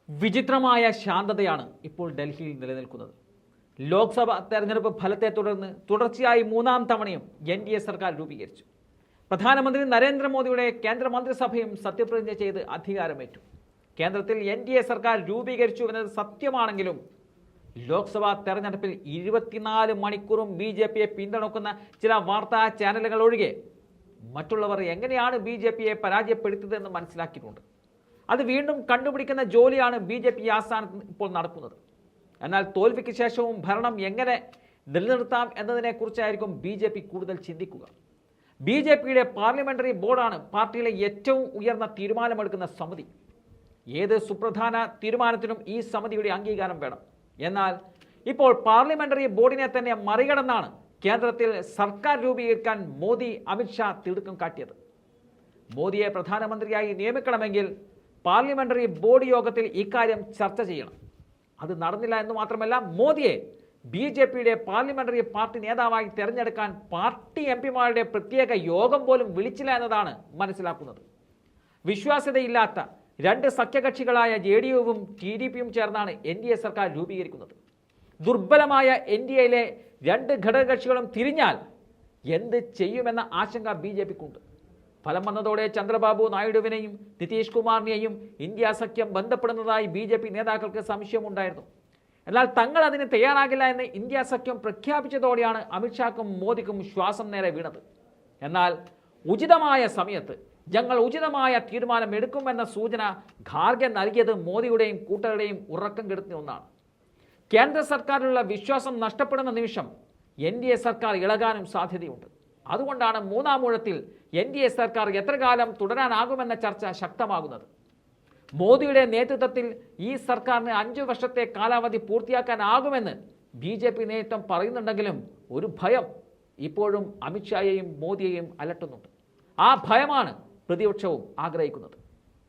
വിചിത്രമായ ശാന്തതയാണ് ഇപ്പോൾ ഡൽഹിയിൽ നിലനിൽക്കുന്നത്. ലോക്സഭ തെരഞ്ഞെടുപ്പ് ഫലത്തെ തുടർന്ന് തുടർച്ചയായി മൂന്നാം തവണയും NDA സർക്കാർ രൂപീകരിച്ചു. പ്രധാനമന്ത്രി നരേന്ദ്രമോദിയുടെ കേന്ദ്രമന്ത്രിസഭയും സത്യപ്രതിജ്ഞ ചെയ്ത് അധികാരമേറ്റു. കേന്ദ്രത്തിൽ NDA സർക്കാർ രൂപീകരിച്ചു എന്നത് സത്യമാണെങ്കിലും ലോക്സഭാ തെരഞ്ഞെടുപ്പിൽ 24 മണിക്കൂറും BJPയെ പിന്തുണക്കുന്ന ചില വാർത്താ ചാനലുകൾ ഒഴികെ മറ്റുള്ളവർ എങ്ങനെയാണ് BJPയെ പരാജയപ്പെടുത്തിയതെന്ന് മനസ്സിലാക്കിയിട്ടുണ്ട്. അത് വീണ്ടും കണ്ടുപിടിക്കുന്ന ജോലിയാണ് BJP ആസ്ഥാനത്ത് ഇപ്പോൾ നടക്കുന്നത്. എന്നാൽ തോൽവിക്ക് ശേഷവും ഭരണം എങ്ങനെ നിലനിർത്താം എന്നതിനെക്കുറിച്ചായിരിക്കും BJP കൂടുതൽ ചിന്തിക്കുക. BJPയുടെ പാർലമെന്ററി ബോർഡാണ് പാർട്ടിയിലെ ഏറ്റവും ഉയർന്ന തീരുമാനമെടുക്കുന്ന സമിതി. ഏത് സുപ്രധാന തീരുമാനത്തിനും ഈ സമിതിയുടെ അംഗീകാരം വേണം. എന്നാൽ ഇപ്പോൾ പാർലമെന്ററി ബോർഡിനെ തന്നെ മറികടന്നാണ് കേന്ദ്രത്തിൽ സർക്കാർ രൂപീകരിക്കാൻ മോദി അമിത്ഷാ തിടുക്കം കാട്ടിയത്. മോദിയെ പ്രധാനമന്ത്രിയായി നിയമിക്കണമെങ്കിൽ പാർലമെന്ററി ബോർഡ് യോഗത്തിൽ ഇക്കാര്യം ചർച്ച ചെയ്യണം. അത് നടന്നില്ല എന്ന് മാത്രമല്ല, മോദിയെ BJPയുടെ പാർലമെന്ററി പാർട്ടി നേതാവായി തിരഞ്ഞെടുക്കാൻ പാർട്ടി MPമാരുടെ പ്രത്യേക യോഗം പോലും വിളിച്ചില്ല എന്നതാണ് മനസ്സിലാക്കുന്നത്. വിശ്വാസ്യതയില്ലാത്ത രണ്ട് സഖ്യകക്ഷികളായ JDUവും TDPയും ചേർന്നാണ് NDA സർക്കാർ രൂപീകരിക്കുന്നത്. ദുർബലമായ NDAയിലെ രണ്ട് ഘടകകക്ഷികളും തിരിഞ്ഞാൽ എന്ത് ചെയ്യുമെന്ന ആശങ്ക BJPക്കുണ്ട്. ഫലം വന്നതോടെ ചന്ദ്രബാബു നായിഡുവിനെയും നിതീഷ് കുമാറിനെയും ഇന്ത്യ സഖ്യം ബന്ധപ്പെടുന്നതായി BJP നേതാക്കൾക്ക് സംശയമുണ്ടായിരുന്നു. എന്നാൽ തങ്ങൾ അതിന് തയ്യാറാകില്ല എന്ന് ഇന്ത്യ സഖ്യം പ്രഖ്യാപിച്ചതോടെയാണ് അമിത്ഷാക്കും മോദിക്കും ശ്വാസം നേരെ വീണത്. എന്നാൽ ഉചിതമായ സമയത്ത് ഞങ്ങൾ ഉചിതമായ തീരുമാനം എടുക്കുമെന്ന സൂചന ഖാർഗെ നൽകിയത് മോദിയുടെയും കൂട്ടരുടെയും ഉറക്കം കെടുത്തുന്ന ഒന്നാണ്. കേന്ദ്ര സർക്കാരിലുള്ള വിശ്വാസം നഷ്ടപ്പെടുന്ന നിമിഷം NDA സർക്കാർ ഇളകാനും സാധ്യതയുണ്ട്. അതുകൊണ്ടാണ് മൂന്നാം ഊഴത്തിൽ NDA സർക്കാർ എത്ര കാലം തുടരാനാകുമെന്ന ചർച്ച ശക്തമാകുന്നത്. മോദിയുടെ നേതൃത്വത്തിൽ ഈ സർക്കാരിന് 5 വർഷത്തെ കാലാവധി പൂർത്തിയാക്കാനാകുമെന്ന് BJP നേതൃത്വം പറയുന്നുണ്ടെങ്കിലും ഒരു ഭയം ഇപ്പോഴും അമിത്ഷായെയും മോദിയെയും അലട്ടുന്നുണ്ട്. ആ ഭയമാണ് പ്രതിപക്ഷവും ആഗ്രഹിക്കുന്നത്.